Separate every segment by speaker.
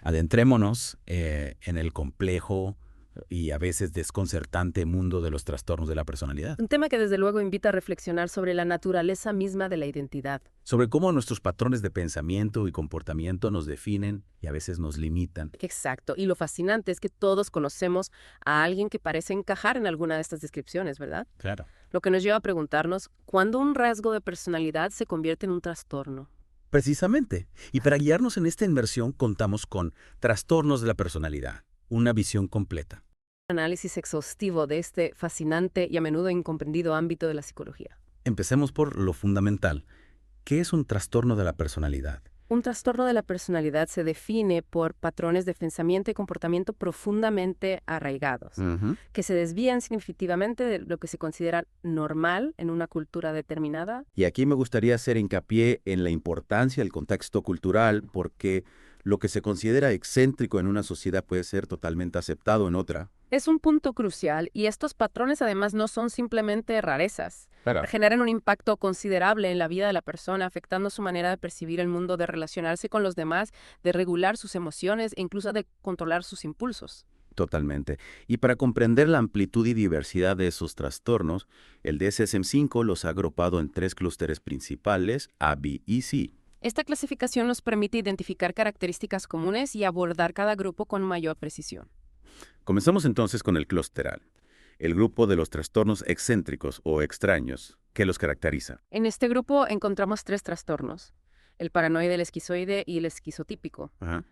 Speaker 1: Adentrémonos en el complejo y a veces desconcertante mundo de los trastornos de la personalidad,
Speaker 2: Un tema que desde luego invita a reflexionar sobre la naturaleza misma de la identidad.
Speaker 1: sobre cómo nuestros patrones de pensamiento y comportamiento nos definen y a veces nos limitan.
Speaker 2: Exacto. Y lo fascinante es que todos conocemos a alguien que parece encajar en alguna de estas descripciones, ¿verdad?
Speaker 1: Claro.
Speaker 2: Lo que nos lleva a preguntarnos, ¿cuándo un rasgo de personalidad se convierte en un trastorno?
Speaker 1: Precisamente. Y para guiarnos en esta inmersión contamos con trastornos de la personalidad, una visión completa.
Speaker 2: Análisis exhaustivo de este fascinante y a menudo incomprendido ámbito de la psicología.
Speaker 1: Empecemos por lo fundamental. ¿Qué es un trastorno de la personalidad?
Speaker 2: Un trastorno de la personalidad se define por patrones de pensamiento y comportamiento profundamente arraigados,
Speaker 1: Ujú.
Speaker 2: que se desvían significativamente de lo que se considera normal en una cultura determinada.
Speaker 1: Y aquí me gustaría hacer hincapié en la importancia del contexto cultural, porque lo que se considera excéntrico en una sociedad puede ser totalmente aceptado en otra.
Speaker 2: Es un punto crucial y estos patrones además no son simplemente rarezas.
Speaker 1: Claro.
Speaker 2: Generan un impacto considerable en la vida de la persona, afectando su manera de percibir el mundo, de relacionarse con los demás, de regular sus emociones e incluso de controlar sus impulsos.
Speaker 1: Totalmente. Y para comprender la amplitud y diversidad de esos trastornos, el DSM-5 los ha agrupado en tres clústeres principales, A, B y C.
Speaker 2: Esta clasificación nos permite identificar características comunes y abordar cada grupo con mayor precisión.
Speaker 1: Comenzamos entonces con el clúster A, el grupo de los trastornos excéntricos o extraños. ¿Qué los caracteriza?
Speaker 2: En este grupo encontramos tres trastornos: el paranoide, el esquizoide y el esquizotípico.
Speaker 1: Ajá.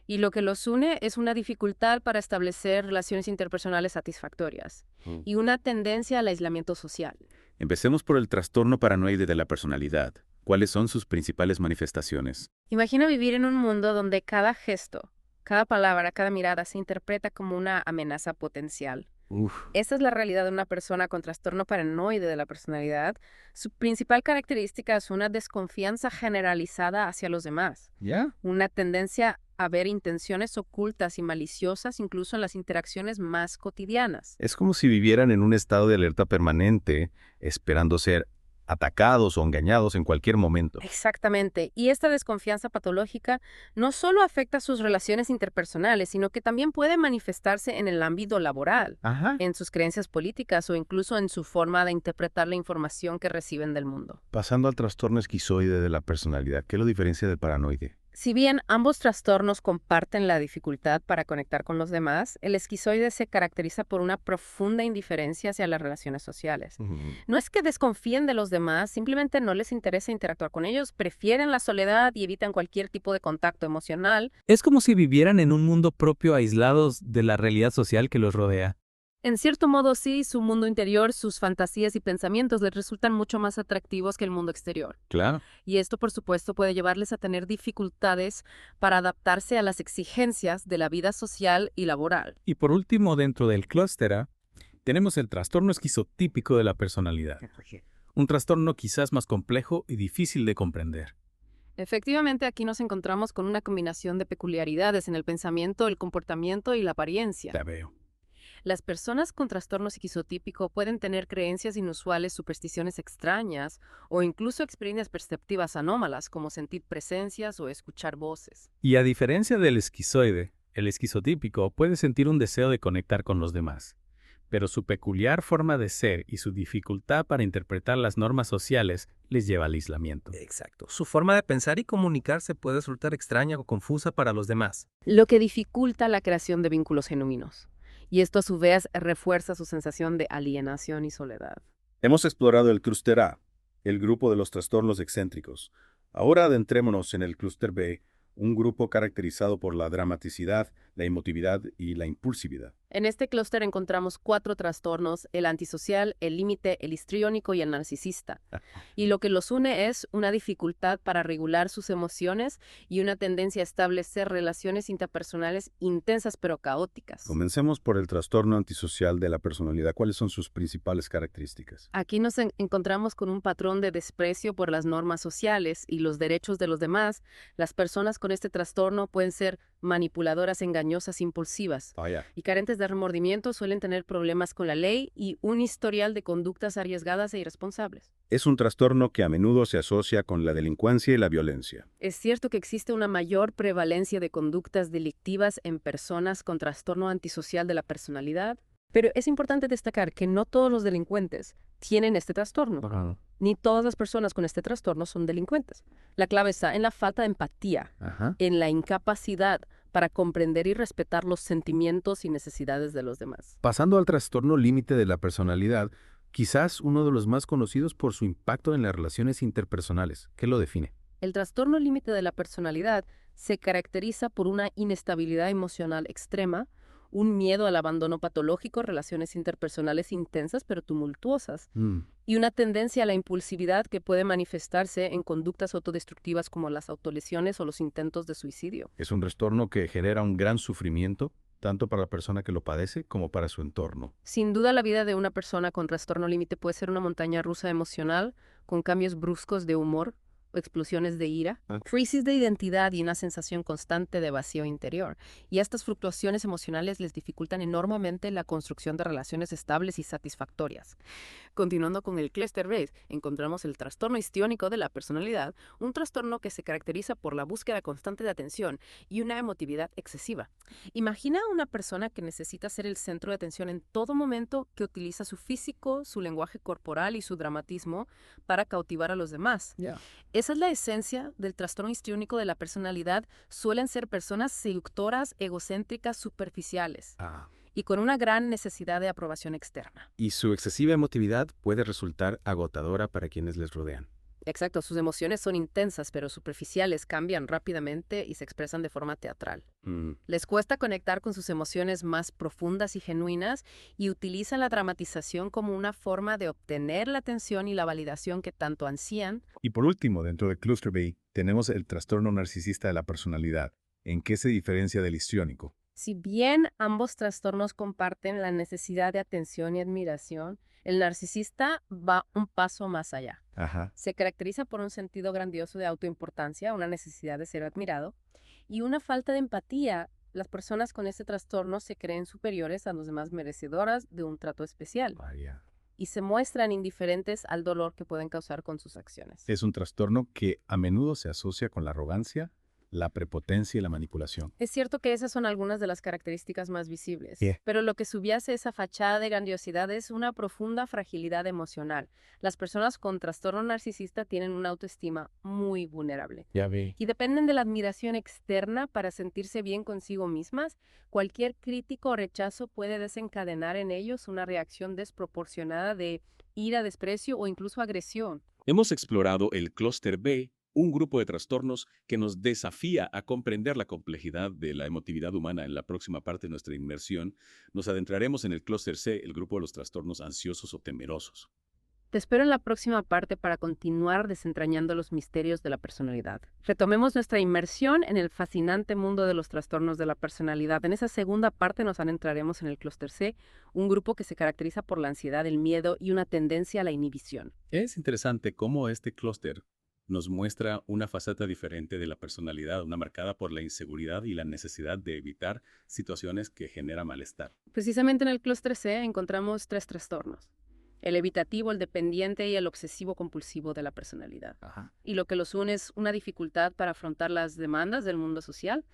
Speaker 2: Y lo que los une es una dificultad para establecer relaciones interpersonales satisfactorias
Speaker 1: Mm.
Speaker 2: y una tendencia al aislamiento social.
Speaker 1: Empecemos por el trastorno paranoide de la personalidad. ¿Cuáles son sus principales manifestaciones?
Speaker 2: Imagina vivir en un mundo donde cada gesto, cada palabra, cada mirada se interpreta como una amenaza potencial.
Speaker 1: Uf.
Speaker 2: Esa es la realidad de una persona con trastorno paranoide de la personalidad. Su principal característica es una desconfianza generalizada hacia los demás,
Speaker 1: ¿Ya?
Speaker 2: una tendencia a ver intenciones ocultas y maliciosas incluso en las interacciones más cotidianas.
Speaker 3: Es como si vivieran en un estado de alerta permanente, esperando ser atacados o engañados en cualquier momento.
Speaker 2: Exactamente. Y esta desconfianza patológica no solo afecta sus relaciones interpersonales, sino que también puede manifestarse en el ámbito laboral,
Speaker 3: Ajá.
Speaker 2: en sus creencias políticas o incluso en su forma de interpretar la información que reciben del mundo.
Speaker 3: Pasando al trastorno esquizoide de la personalidad, ¿qué lo diferencia del paranoide?
Speaker 2: Si bien ambos trastornos comparten la dificultad para conectar con los demás, el esquizoide se caracteriza por una profunda indiferencia hacia las relaciones sociales. No es que desconfíen de los demás, simplemente no les interesa interactuar con ellos, prefieren la soledad y evitan cualquier tipo de contacto emocional.
Speaker 4: Es como si vivieran en un mundo propio aislados de la realidad social que los rodea.
Speaker 2: En cierto modo, sí, su mundo interior, sus fantasías y pensamientos les resultan mucho más atractivos que el mundo exterior.
Speaker 3: Claro.
Speaker 2: Y esto, por supuesto, puede llevarles a tener dificultades para adaptarse a las exigencias de la vida social y laboral.
Speaker 4: Y por último, dentro del clúster A, tenemos el trastorno esquizotípico de la personalidad. Un trastorno quizás más complejo y difícil de comprender.
Speaker 2: Efectivamente, aquí nos encontramos con una combinación de peculiaridades en el pensamiento, el comportamiento y la apariencia.
Speaker 4: Ya veo.
Speaker 2: Las personas con trastorno esquizotípico pueden tener creencias inusuales, supersticiones extrañas o incluso experiencias perceptivas anómalas, como sentir presencias o escuchar voces.
Speaker 4: Y a diferencia del esquizoide, el esquizotípico puede sentir un deseo de conectar con los demás, pero su peculiar forma de ser y su dificultad para interpretar las normas sociales les lleva al aislamiento.
Speaker 5: Exacto. Su forma de pensar y comunicarse puede resultar extraña o confusa para los demás.
Speaker 2: Lo que dificulta la creación de vínculos genuinos. Y esto a su vez refuerza su sensación de alienación y soledad.
Speaker 1: Hemos explorado el clúster A, el grupo de los trastornos excéntricos. Ahora adentrémonos en el clúster B, un grupo caracterizado por la dramaticidad, la emotividad y la impulsividad.
Speaker 2: En este clúster encontramos 4 trastornos: el antisocial, el límite, el histriónico y el narcisista. Y lo que los une es una dificultad para regular sus emociones y una tendencia a establecer relaciones interpersonales intensas pero caóticas.
Speaker 1: Comencemos por el trastorno antisocial de la personalidad. ¿Cuáles son sus principales características?
Speaker 2: Aquí nos encontramos con un patrón de desprecio por las normas sociales y los derechos de los demás. Las personas con este trastorno pueden ser manipuladoras, engañosas, impulsivas.
Speaker 1: Vaya.
Speaker 2: Y carentes de remordimiento suelen tener problemas con la ley y un historial de conductas arriesgadas e irresponsables.
Speaker 1: Es un trastorno que a menudo se asocia con la delincuencia y la violencia.
Speaker 2: Es cierto que existe una mayor prevalencia de conductas delictivas en personas con trastorno antisocial de la personalidad, pero es importante destacar que no todos los delincuentes tienen este trastorno. Ni todas las personas con este trastorno son delincuentes. La clave está en la falta de empatía, en la incapacidad para comprender y respetar los sentimientos y necesidades de los demás.
Speaker 3: Pasando al trastorno límite de la personalidad, quizás uno de los más conocidos por su impacto en las relaciones interpersonales. ¿Qué lo define?
Speaker 2: El trastorno límite de la personalidad se caracteriza por una inestabilidad emocional extrema, un miedo al abandono patológico, relaciones interpersonales intensas pero tumultuosas, y una tendencia a la impulsividad que puede manifestarse en conductas autodestructivas como las autolesiones o los intentos de suicidio.
Speaker 3: Es un trastorno que genera un gran sufrimiento, tanto para la persona que lo padece como para su entorno.
Speaker 2: Sin duda, la vida de una persona con trastorno límite puede ser una montaña rusa emocional, con cambios bruscos de humor o explosiones de ira, crisis de identidad y una sensación constante de vacío interior. Y estas fluctuaciones emocionales les dificultan enormemente la construcción de relaciones estables y satisfactorias. Continuando con el clúster B, encontramos el trastorno histriónico de la personalidad, un trastorno que se caracteriza por la búsqueda constante de atención y una emotividad excesiva. Imagina a una persona que necesita ser el centro de atención en todo momento, que utiliza su físico, su lenguaje corporal y su dramatismo para cautivar a los demás. Esa es la esencia del trastorno histriónico de la personalidad. Suelen ser personas seductoras, egocéntricas, superficiales y con una gran necesidad de aprobación externa.
Speaker 3: Y su excesiva emotividad puede resultar agotadora para quienes les rodean.
Speaker 2: Exacto, sus emociones son intensas, pero superficiales, cambian rápidamente y se expresan de forma teatral. Les cuesta conectar con sus emociones más profundas y genuinas y utilizan la dramatización como una forma de obtener la atención y la validación que tanto ansían.
Speaker 6: Y por último, dentro del Cluster B, tenemos el trastorno narcisista de la personalidad. ¿En qué se diferencia del histriónico?
Speaker 2: Si bien ambos trastornos comparten la necesidad de atención y admiración, el narcisista va un paso más allá. Se caracteriza por un sentido grandioso de autoimportancia, una necesidad de ser admirado y una falta de empatía. Las personas con este trastorno se creen superiores a los demás, merecedoras de un trato especial. Y se muestran indiferentes al dolor que pueden causar con sus acciones.
Speaker 6: Es un trastorno que a menudo se asocia con la arrogancia, la prepotencia y la manipulación.
Speaker 2: Es cierto que esas son algunas de las características más visibles, pero lo que subyace esa fachada de grandiosidad es una profunda fragilidad emocional. Las personas con trastorno narcisista tienen una autoestima muy vulnerable. Y dependen de la admiración externa para sentirse bien consigo mismas. Cualquier crítico o rechazo puede desencadenar en ellos una reacción desproporcionada de ira, desprecio o incluso agresión.
Speaker 7: Hemos explorado el clúster B, un grupo de trastornos que nos desafía a comprender la complejidad de la emotividad humana. En la próxima parte de nuestra inmersión, nos adentraremos en el clúster C, el grupo de los trastornos ansiosos o temerosos.
Speaker 2: Te espero en la próxima parte para continuar desentrañando los misterios de la personalidad. Retomemos nuestra inmersión en el fascinante mundo de los trastornos de la personalidad. En esa segunda parte nos adentraremos en el clúster C, un grupo que se caracteriza por la ansiedad, el miedo y una tendencia a la inhibición.
Speaker 7: Es interesante cómo este clúster nos muestra una faceta diferente de la personalidad, una marcada por la inseguridad y la necesidad de evitar situaciones que generan malestar.
Speaker 2: Precisamente en el clúster C encontramos 3 trastornos: el evitativo, el dependiente y el obsesivo-compulsivo de la personalidad. Y lo que los une es una dificultad para afrontar las demandas del mundo social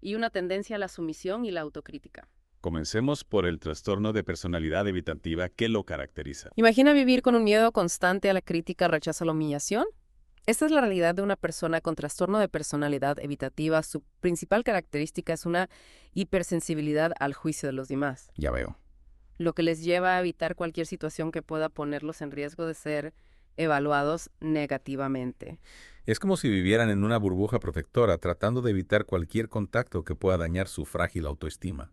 Speaker 2: y una tendencia a la sumisión y la autocrítica.
Speaker 7: Comencemos por el trastorno de personalidad evitativa que lo caracteriza.
Speaker 2: Imagina vivir con un miedo constante a la crítica, al rechazo, a la humillación. Esta es la realidad de una persona con trastorno de personalidad evitativa. Su principal característica es una hipersensibilidad al juicio de los demás.
Speaker 3: Ya veo.
Speaker 2: Lo que les lleva a evitar cualquier situación que pueda ponerlos en riesgo de ser evaluados negativamente.
Speaker 3: Es como si vivieran en una burbuja protectora, tratando de evitar cualquier contacto que pueda dañar su frágil autoestima.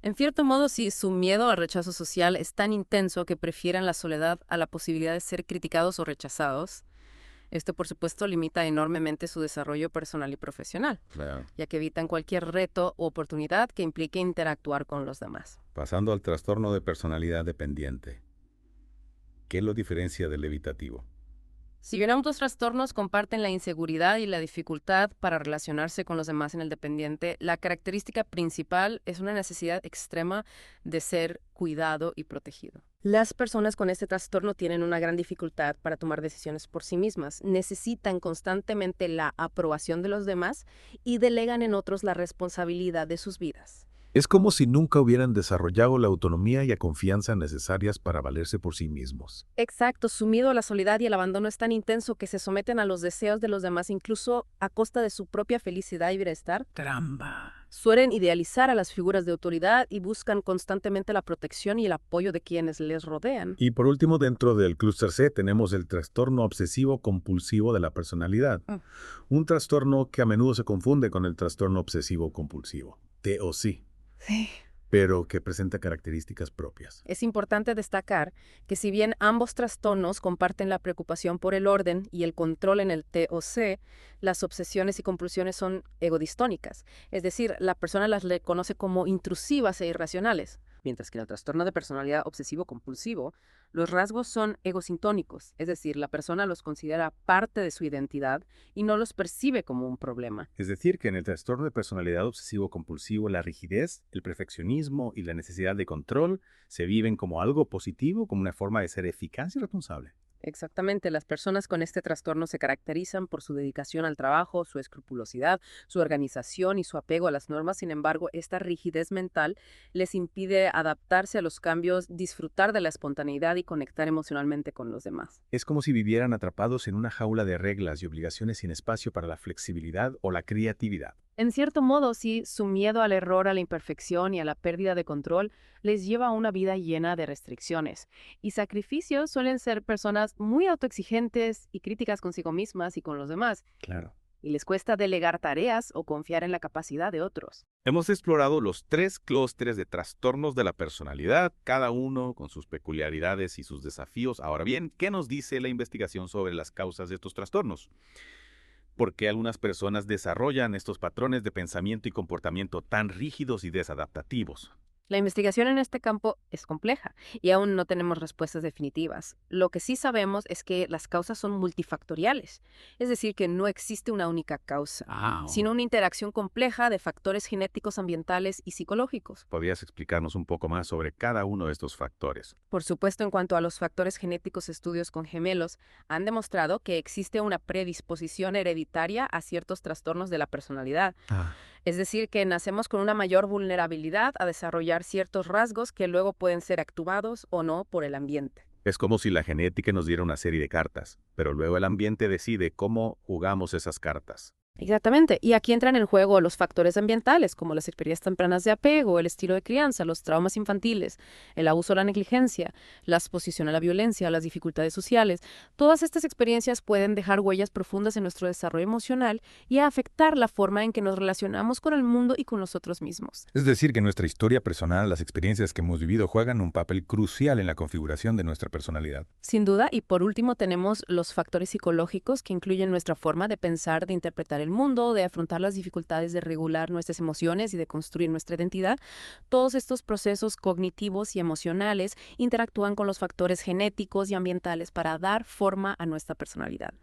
Speaker 2: En cierto modo, sí, su miedo al rechazo social es tan intenso que prefieren la soledad a la posibilidad de ser criticados o rechazados. Esto, por supuesto, limita enormemente su desarrollo personal y profesional, ya que evitan cualquier reto u oportunidad que implique interactuar con los demás.
Speaker 3: Pasando al trastorno de personalidad dependiente. ¿Qué lo diferencia del evitativo?
Speaker 2: Si bien ambos trastornos comparten la inseguridad y la dificultad para relacionarse con los demás en el dependiente, la característica principal es una necesidad extrema de ser cuidado y protegido. Las personas con este trastorno tienen una gran dificultad para tomar decisiones por sí mismas. Necesitan constantemente la aprobación de los demás y delegan en otros la responsabilidad de sus vidas.
Speaker 6: Es como si nunca hubieran desarrollado la autonomía y la confianza necesarias para valerse por sí mismos.
Speaker 2: Exacto, su miedo a la soledad y el abandono es tan intenso que se someten a los deseos de los demás incluso a costa de su propia felicidad y bienestar.
Speaker 4: Trampa.
Speaker 2: Suelen idealizar a las figuras de autoridad y buscan constantemente la protección y el apoyo de quienes les rodean.
Speaker 6: Y por último, dentro del clúster C tenemos el trastorno obsesivo-compulsivo de la personalidad. Un trastorno que a menudo se confunde con el trastorno obsesivo-compulsivo, TOC,
Speaker 2: Sí.
Speaker 6: pero que presenta características propias.
Speaker 2: Es importante destacar que si bien ambos trastornos comparten la preocupación por el orden y el control en el TOC, las obsesiones y compulsiones son egodistónicas, es decir, la persona las reconoce como intrusivas e irracionales, mientras que en el trastorno de personalidad obsesivo-compulsivo, los rasgos son egosintónicos, es decir, la persona los considera parte de su identidad y no los percibe como un problema.
Speaker 6: Es decir, que en el trastorno de personalidad obsesivo-compulsivo, la rigidez, el perfeccionismo y la necesidad de control se viven como algo positivo, como una forma de ser eficaz y responsable.
Speaker 2: Exactamente, las personas con este trastorno se caracterizan por su dedicación al trabajo, su escrupulosidad, su organización y su apego a las normas. Sin embargo, esta rigidez mental les impide adaptarse a los cambios, disfrutar de la espontaneidad y conectar emocionalmente con los demás.
Speaker 6: Es como si vivieran atrapados en una jaula de reglas y obligaciones sin espacio para la flexibilidad o la creatividad.
Speaker 2: En cierto modo, sí, su miedo al error, a la imperfección y a la pérdida de control les lleva a una vida llena de restricciones y sacrificios. Suelen ser personas muy autoexigentes y críticas consigo mismas y con los demás,
Speaker 6: Claro.
Speaker 2: y les cuesta delegar tareas o confiar en la capacidad de otros.
Speaker 8: Hemos explorado los 3 clústeres de trastornos de la personalidad, cada uno con sus peculiaridades y sus desafíos. Ahora bien, ¿qué nos dice la investigación sobre las causas de estos trastornos? ¿Por qué algunas personas desarrollan estos patrones de pensamiento y comportamiento tan rígidos y desadaptativos?
Speaker 2: La investigación en este campo es compleja y aún no tenemos respuestas definitivas. Lo que sí sabemos es que las causas son multifactoriales, es decir, que no existe una única causa, sino una interacción compleja de factores genéticos, ambientales y psicológicos.
Speaker 8: ¿Podrías explicarnos un poco más sobre cada uno de estos factores?
Speaker 2: Por supuesto, en cuanto a los factores genéticos, estudios con gemelos han demostrado que existe una predisposición hereditaria a ciertos trastornos de la personalidad. Es decir, que nacemos con una mayor vulnerabilidad a desarrollar ciertos rasgos que luego pueden ser activados o no por el ambiente.
Speaker 8: Es como si la genética nos diera una serie de cartas, pero luego el ambiente decide cómo jugamos esas cartas.
Speaker 2: Exactamente. Y aquí entran en juego los factores ambientales, como las experiencias tempranas de apego, el estilo de crianza, los traumas infantiles, el abuso o la negligencia, la exposición a la violencia, las dificultades sociales. Todas estas experiencias pueden dejar huellas profundas en nuestro desarrollo emocional y afectar la forma en que nos relacionamos con el mundo y con nosotros mismos.
Speaker 6: Es decir, que nuestra historia personal, las experiencias que hemos vivido juegan un papel crucial en la configuración de nuestra personalidad.
Speaker 2: Sin duda, y por último tenemos los factores psicológicos que incluyen nuestra forma de pensar, de interpretar el mundo, de afrontar las dificultades de regular nuestras emociones y de construir nuestra identidad. Todos estos procesos cognitivos y emocionales interactúan con los factores genéticos y ambientales para dar forma a nuestra personalidad.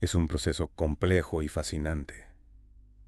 Speaker 1: Es un proceso complejo y fascinante.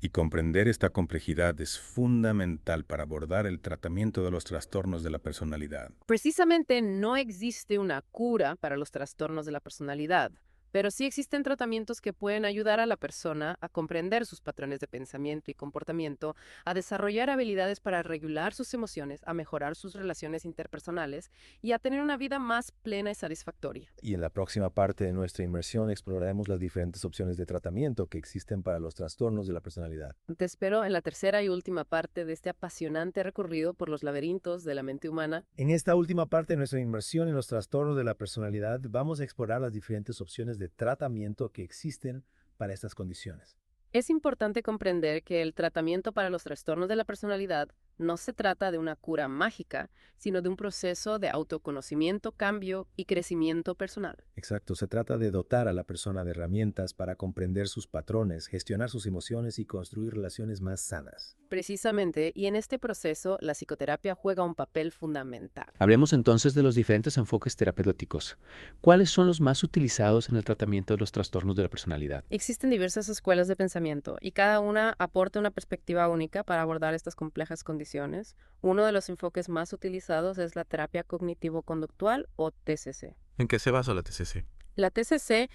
Speaker 1: Y comprender esta complejidad es fundamental para abordar el tratamiento de los trastornos de la personalidad.
Speaker 2: Precisamente no existe una cura para los trastornos de la personalidad, pero sí existen tratamientos que pueden ayudar a la persona a comprender sus patrones de pensamiento y comportamiento, a desarrollar habilidades para regular sus emociones, a mejorar sus relaciones interpersonales y a tener una vida más plena y satisfactoria.
Speaker 9: Y en la próxima parte de nuestra inmersión exploraremos las diferentes opciones de tratamiento que existen para los trastornos de la personalidad.
Speaker 2: Te espero en la tercera y última parte de este apasionante recorrido por los laberintos de la mente humana.
Speaker 9: En esta última parte de nuestra inmersión en los trastornos de la personalidad, vamos a explorar las diferentes opciones de tratamiento que existen para estas condiciones.
Speaker 2: Es importante comprender que el tratamiento para los trastornos de la personalidad No se trata de una cura mágica, sino de un proceso de autoconocimiento, cambio y crecimiento personal.
Speaker 9: Exacto, se trata de dotar a la persona de herramientas para comprender sus patrones, gestionar sus emociones y construir relaciones más sanas.
Speaker 2: Precisamente, y en este proceso, la psicoterapia juega un papel fundamental.
Speaker 10: Hablemos entonces de los diferentes enfoques terapéuticos. ¿Cuáles son los más utilizados en el tratamiento de los trastornos de la personalidad?
Speaker 2: Existen diversas escuelas de pensamiento y cada una aporta una perspectiva única para abordar estas complejas condiciones. Uno de los enfoques más utilizados es la terapia cognitivo-conductual o TCC.
Speaker 8: ¿En qué se basa la TCC?
Speaker 2: La TCC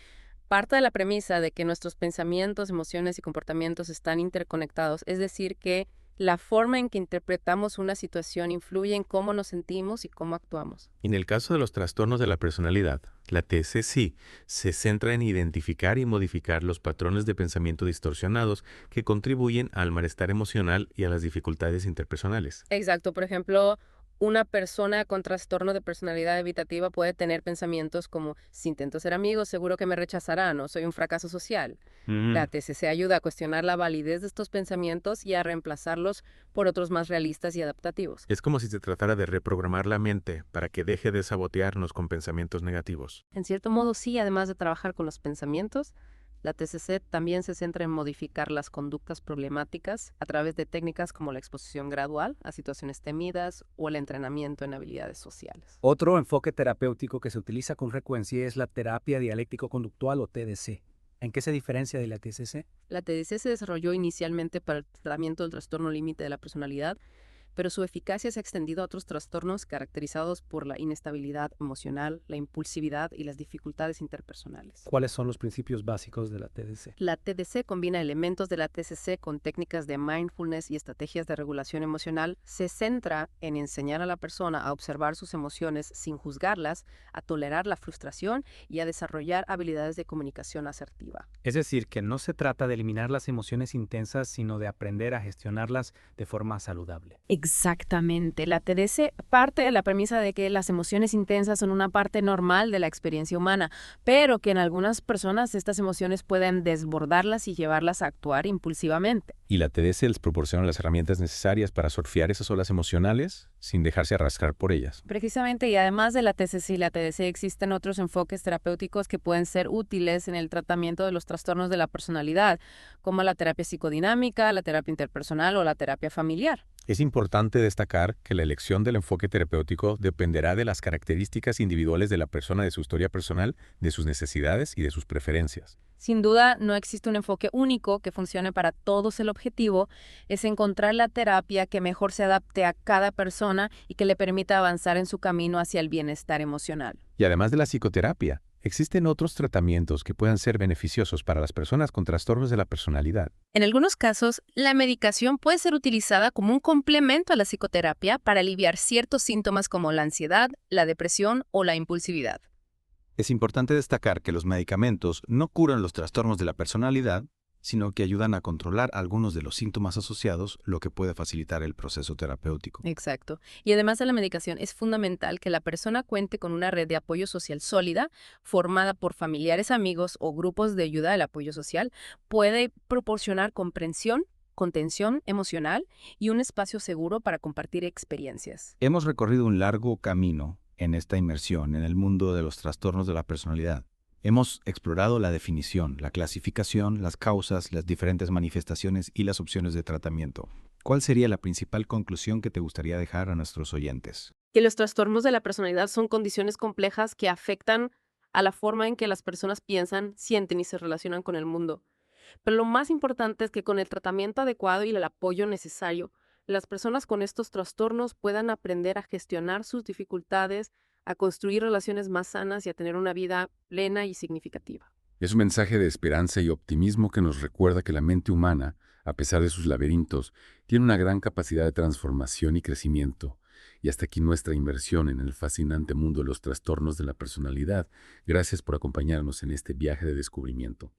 Speaker 2: parte de la premisa de que nuestros pensamientos, emociones y comportamientos están interconectados, es decir, que la forma en que interpretamos una situación influye en cómo nos sentimos y cómo actuamos.
Speaker 8: En el caso de los trastornos de la personalidad, la TCC se centra en identificar y modificar los patrones de pensamiento distorsionados que contribuyen al malestar emocional y a las dificultades interpersonales.
Speaker 2: Exacto, por ejemplo, una persona con trastorno de personalidad evitativa puede tener pensamientos como: si intento ser amigo, seguro que me rechazarán o soy un fracaso social. La TCC ayuda a cuestionar la validez de estos pensamientos y a reemplazarlos por otros más realistas y adaptativos.
Speaker 8: Es como si se tratara de reprogramar la mente para que deje de sabotearnos con pensamientos negativos.
Speaker 2: En cierto modo, sí, además de trabajar con los pensamientos, la TCC también se centra en modificar las conductas problemáticas a través de técnicas como la exposición gradual a situaciones temidas o el entrenamiento en habilidades sociales.
Speaker 11: Otro enfoque terapéutico que se utiliza con frecuencia es la terapia dialéctico-conductual o TDC. ¿En qué se diferencia de la TCC?
Speaker 2: La TDC se desarrolló inicialmente para el tratamiento del trastorno límite de la personalidad, pero su eficacia se ha extendido a otros trastornos caracterizados por la inestabilidad emocional, la impulsividad y las dificultades interpersonales.
Speaker 11: ¿Cuáles son los principios básicos de la TDC?
Speaker 2: La TDC combina elementos de la TCC con técnicas de mindfulness y estrategias de regulación emocional. Se centra en enseñar a la persona a observar sus emociones sin juzgarlas, a tolerar la frustración y a desarrollar habilidades de comunicación asertiva.
Speaker 11: Es decir, que no se trata de eliminar las emociones intensas, sino de aprender a gestionarlas de forma saludable.
Speaker 2: Exactamente. La TDC parte de la premisa de que las emociones intensas son una parte normal de la experiencia humana, pero que en algunas personas estas emociones pueden desbordarlas y llevarlas a actuar impulsivamente.
Speaker 8: ¿Y la TDC les proporciona las herramientas necesarias para surfear esas olas emocionales sin dejarse arrastrar por ellas?
Speaker 2: Precisamente, y además de la TCC y la TDC, existen otros enfoques terapéuticos que pueden ser útiles en el tratamiento de los trastornos de la personalidad, como la terapia psicodinámica, la terapia interpersonal o la terapia familiar.
Speaker 8: Es importante destacar que la elección del enfoque terapéutico dependerá de las características individuales de la persona, de su historia personal, de sus necesidades y de sus preferencias.
Speaker 2: Sin duda, no existe un enfoque único que funcione para todos. El objetivo es encontrar la terapia que mejor se adapte a cada persona y que le permita avanzar en su camino hacia el bienestar emocional.
Speaker 8: Y además de la psicoterapia, existen otros tratamientos que puedan ser beneficiosos para las personas con trastornos de la personalidad.
Speaker 2: En algunos casos, la medicación puede ser utilizada como un complemento a la psicoterapia para aliviar ciertos síntomas como la ansiedad, la depresión o la impulsividad.
Speaker 12: Es importante destacar que los medicamentos no curan los trastornos de la personalidad, sino que ayudan a controlar algunos de los síntomas asociados, lo que puede facilitar el proceso terapéutico.
Speaker 2: Exacto. Y además de la medicación, es fundamental que la persona cuente con una red de apoyo social sólida, formada por familiares, amigos o grupos de ayuda al apoyo social. Puede proporcionar comprensión, contención emocional y un espacio seguro para compartir experiencias.
Speaker 12: Hemos recorrido un largo camino en esta inmersión en el mundo de los trastornos de la personalidad. Hemos explorado la definición, la clasificación, las causas, las diferentes manifestaciones y las opciones de tratamiento. ¿Cuál sería la principal conclusión que te gustaría dejar a nuestros oyentes?
Speaker 2: Que los trastornos de la personalidad son condiciones complejas que afectan a la forma en que las personas piensan, sienten y se relacionan con el mundo. Pero lo más importante es que con el tratamiento adecuado y el apoyo necesario, las personas con estos trastornos puedan aprender a gestionar sus dificultades, a construir relaciones más sanas y a tener una vida plena y significativa.
Speaker 1: Es un mensaje de esperanza y optimismo que nos recuerda que la mente humana, a pesar de sus laberintos, tiene una gran capacidad de transformación y crecimiento. Y hasta aquí nuestra inmersión en el fascinante mundo de los trastornos de la personalidad. Gracias por acompañarnos en este viaje de descubrimiento.